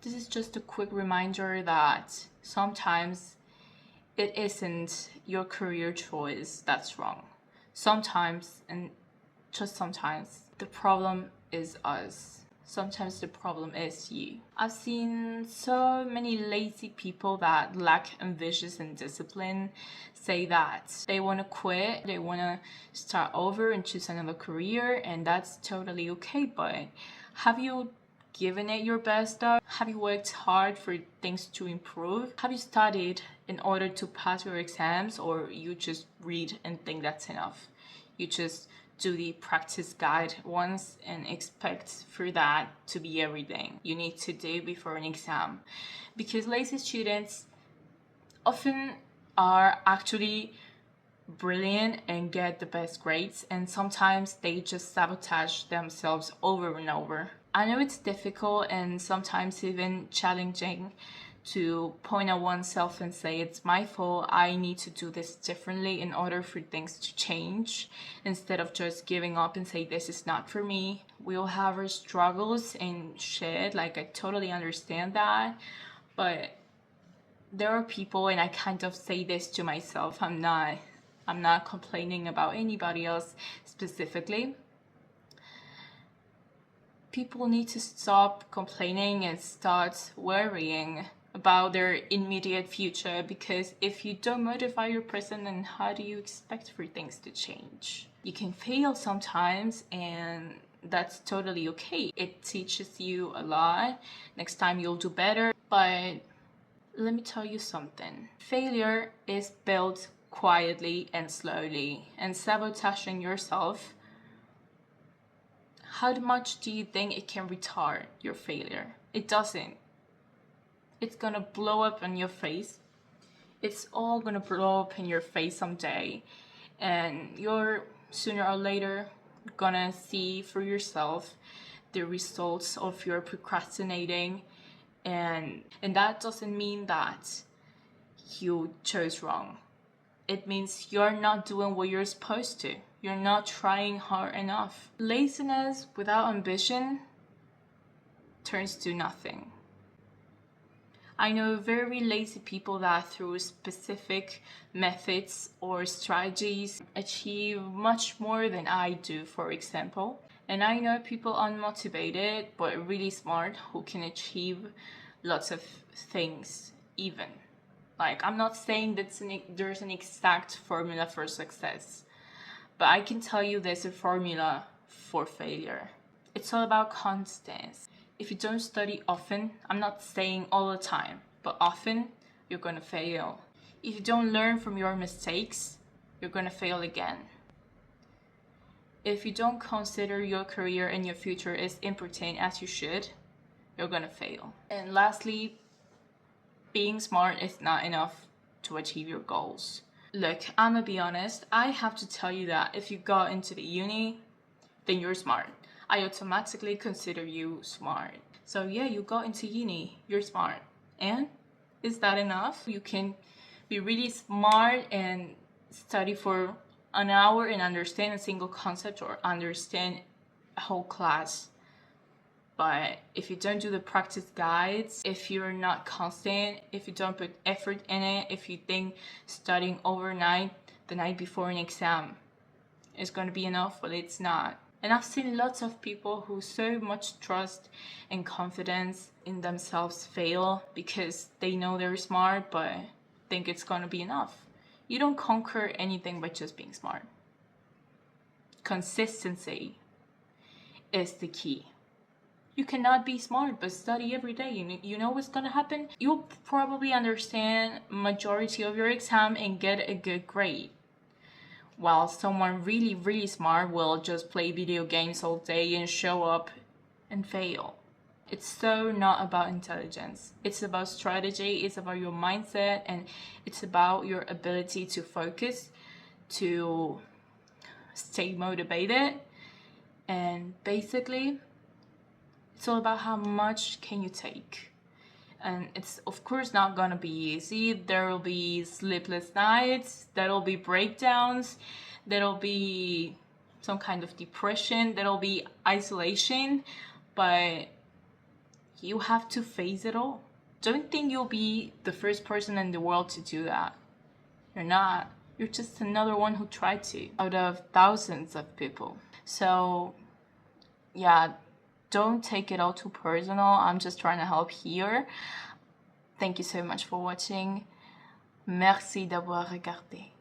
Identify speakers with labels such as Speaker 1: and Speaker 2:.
Speaker 1: This is just a quick reminder that sometimes it isn't your career choice that's wrong. Sometimes, and just sometimes, the problem is us. Sometimes the problem is you. I've seen so many lazy people that lack ambitions and discipline say that they want to quit, they want to start over and choose another career, and that's totally okay. But have you given it your best though? Have you worked hard for things to improve? Have you studied in order to pass your exams, or you just read and think that's enough? You just do the practice guide once and expect for that to be everything you need to do before an exam. Because lazy students often are actually brilliant and get the best grades, and sometimes they just sabotage themselves over and over. I know it's difficult and sometimes even challenging to point at oneself and say it's my fault, I need to do this differently in order for things to change, instead of just giving up and say this is not for me. We all have our struggles and shit, like I totally understand that, but there are people, and I kind of say this to myself, I'm not complaining about anybody else specifically. People need to stop complaining and start worrying about their immediate future, because if you don't modify your present, then how do you expect for things to change? You can fail sometimes, and that's totally okay. It teaches you a lot. Next time you'll do better. But let me tell you something. Failure is built quietly and slowly, and sabotaging yourself, how much do you think it can retard your failure? It doesn't. It's gonna blow up in your face. It's all gonna blow up in your face someday, and you're sooner or later gonna see for yourself the results of your procrastinating, and that doesn't mean that you chose wrong. It means you're not doing what you're supposed to. You're not trying hard enough. Laziness without ambition turns to nothing. I know very lazy people that through specific methods or strategies achieve much more than I do, for example. And I know people unmotivated but really smart who can achieve lots of things even. Like, I'm not saying that there's an exact formula for success, but I can tell you there's a formula for failure. It's all about constance. If you don't study often, I'm not saying all the time, but often, you're gonna fail. If you don't learn from your mistakes, you're gonna fail again. If you don't consider your career and your future as important as you should, you're gonna fail. And lastly, being smart is not enough to achieve your goals. Look, I'm gonna be honest, I have to tell you that if you got into the uni, then you're smart. I automatically consider you smart. So yeah, you got into uni, you're smart. And is that enough? You can be really smart and study for an hour and understand a single concept or understand a whole class. But if you don't do the practice guides, if you're not constant, if you don't put effort in it, if you think studying overnight the night before an exam is going to be enough, well, it's not. And I've seen lots of people who so much trust and confidence in themselves fail because they know they're smart but think it's going to be enough. You don't conquer anything by just being smart. Consistency is the key. You cannot be smart but study every day. You know what's gonna happen? You'll probably understand majority of your exam and get a good grade. While someone really, really smart will just play video games all day and show up and fail. It's so not about intelligence. It's about strategy, it's about your mindset, and it's about your ability to focus, to stay motivated, and basically, it's all about how much can you take. And it's of course not gonna be easy. There will be sleepless nights, there'll be breakdowns, there'll be some kind of depression, there'll be isolation, but You have to face it all. Don't think you'll be the first person in the world to do that. You're not. You're just another one who tried to, out of thousands of people. So, yeah, don't take it all too personal. I'm just trying to help here. Thank you so much for watching. Merci d'avoir regardé.